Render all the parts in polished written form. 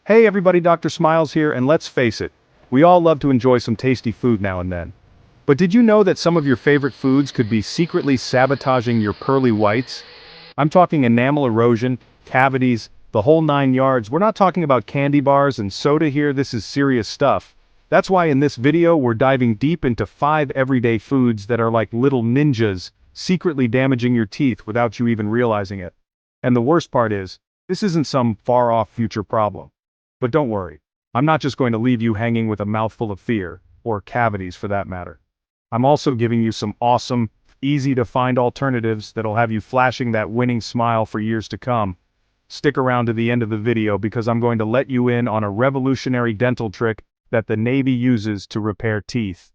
Hey everybody, Dr. Smiles here, and let's face it, we all love to enjoy some tasty food now and then. But did you know that some of your favorite foods could be secretly sabotaging your pearly whites? I'm talking enamel erosion, cavities, the whole 9 yards. We're not talking about candy bars and soda here, this is serious stuff. That's why in this video we're diving deep into 5 everyday foods that are like little ninjas, secretly damaging your teeth without you even realizing it. And the worst part is, this isn't some far-off future problem. But don't worry, I'm not just going to leave you hanging with a mouthful of fear, or cavities for that matter. I'm also giving you some awesome, easy-to-find alternatives that'll have you flashing that winning smile for years to come. Stick around to the end of the video because I'm going to let you in on a revolutionary dental trick that the Navy uses to repair teeth.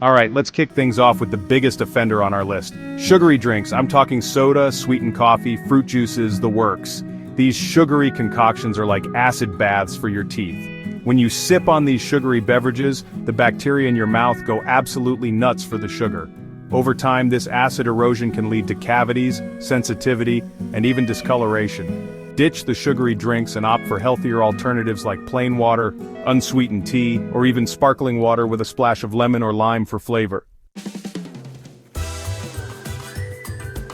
Alright, let's kick things off with the biggest offender on our list. Sugary drinks. I'm talking soda, sweetened coffee, fruit juices, the works. These sugary concoctions are like acid baths for your teeth. When you sip on these sugary beverages, the bacteria in your mouth go absolutely nuts for the sugar. Over time, this acid erosion can lead to cavities, sensitivity, and even discoloration. Ditch the sugary drinks and opt for healthier alternatives like plain water, unsweetened tea, or even sparkling water with a splash of lemon or lime for flavor.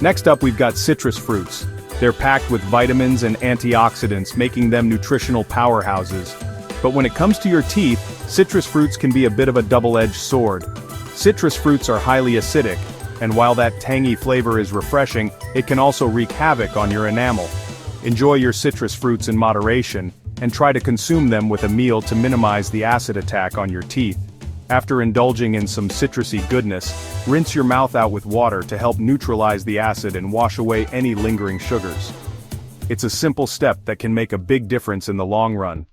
Next up, we've got citrus fruits. They're packed with vitamins and antioxidants, making them nutritional powerhouses. But when it comes to your teeth, citrus fruits can be a bit of a double-edged sword. Citrus fruits are highly acidic, and while that tangy flavor is refreshing, it can also wreak havoc on your enamel. Enjoy your citrus fruits in moderation, and try to consume them with a meal to minimize the acid attack on your teeth. After indulging in some citrusy goodness, rinse your mouth out with water to help neutralize the acid and wash away any lingering sugars. It's a simple step that can make a big difference in the long run.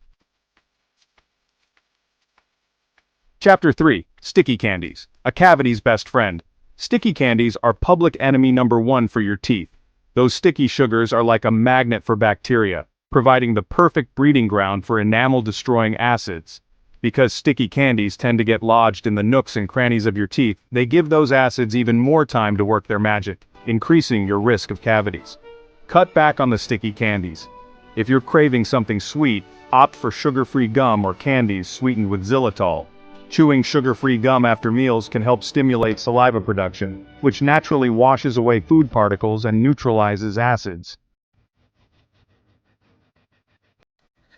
Chapter 3. Sticky candies. A cavity's best friend. Sticky candies are public enemy number 1 for your teeth. Those sticky sugars are like a magnet for bacteria, providing the perfect breeding ground for enamel-destroying acids. Because sticky candies tend to get lodged in the nooks and crannies of your teeth, they give those acids even more time to work their magic, increasing your risk of cavities. Cut back on the sticky candies. If you're craving something sweet, opt for sugar-free gum or candies sweetened with xylitol. Chewing sugar-free gum after meals can help stimulate saliva production, which naturally washes away food particles and neutralizes acids.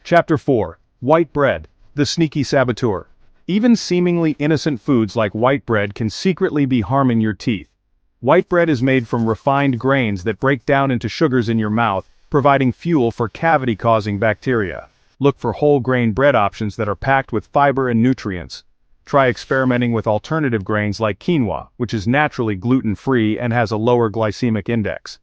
Chapter 4. White bread, the sneaky saboteur. Even seemingly innocent foods like white bread can secretly be harming your teeth. White bread is made from refined grains that break down into sugars in your mouth, providing fuel for cavity-causing bacteria. Look for whole grain bread options that are packed with fiber and nutrients. Try experimenting with alternative grains like quinoa, which is naturally gluten-free and has a lower glycemic index.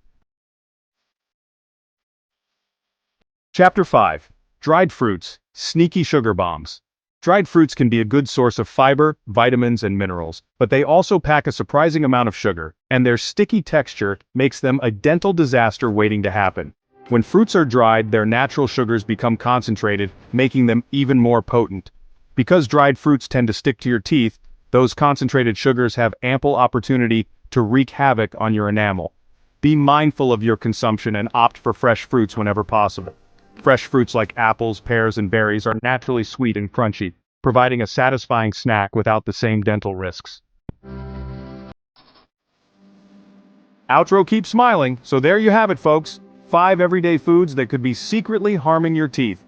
Chapter 5. Dried fruits, sneaky sugar bombs. Dried fruits can be a good source of fiber, vitamins, and minerals, but they also pack a surprising amount of sugar, and their sticky texture makes them a dental disaster waiting to happen. When fruits are dried, their natural sugars become concentrated, making them even more potent. Because dried fruits tend to stick to your teeth, those concentrated sugars have ample opportunity to wreak havoc on your enamel. Be mindful of your consumption and opt for fresh fruits whenever possible. Fresh fruits like apples, pears, and berries are naturally sweet and crunchy, providing a satisfying snack without the same dental risks. Outro keeps smiling, so there you have it folks. 5 everyday foods that could be secretly harming your teeth.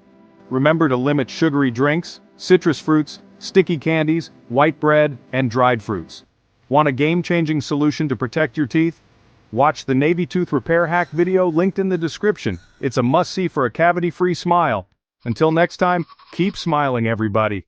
Remember to limit sugary drinks, citrus fruits, sticky candies, white bread, and dried fruits. Want a game-changing solution to protect your teeth? Watch the Navy Tooth Repair Hack video linked in the description. It's a must-see for a cavity-free smile. Until next time, keep smiling everybody.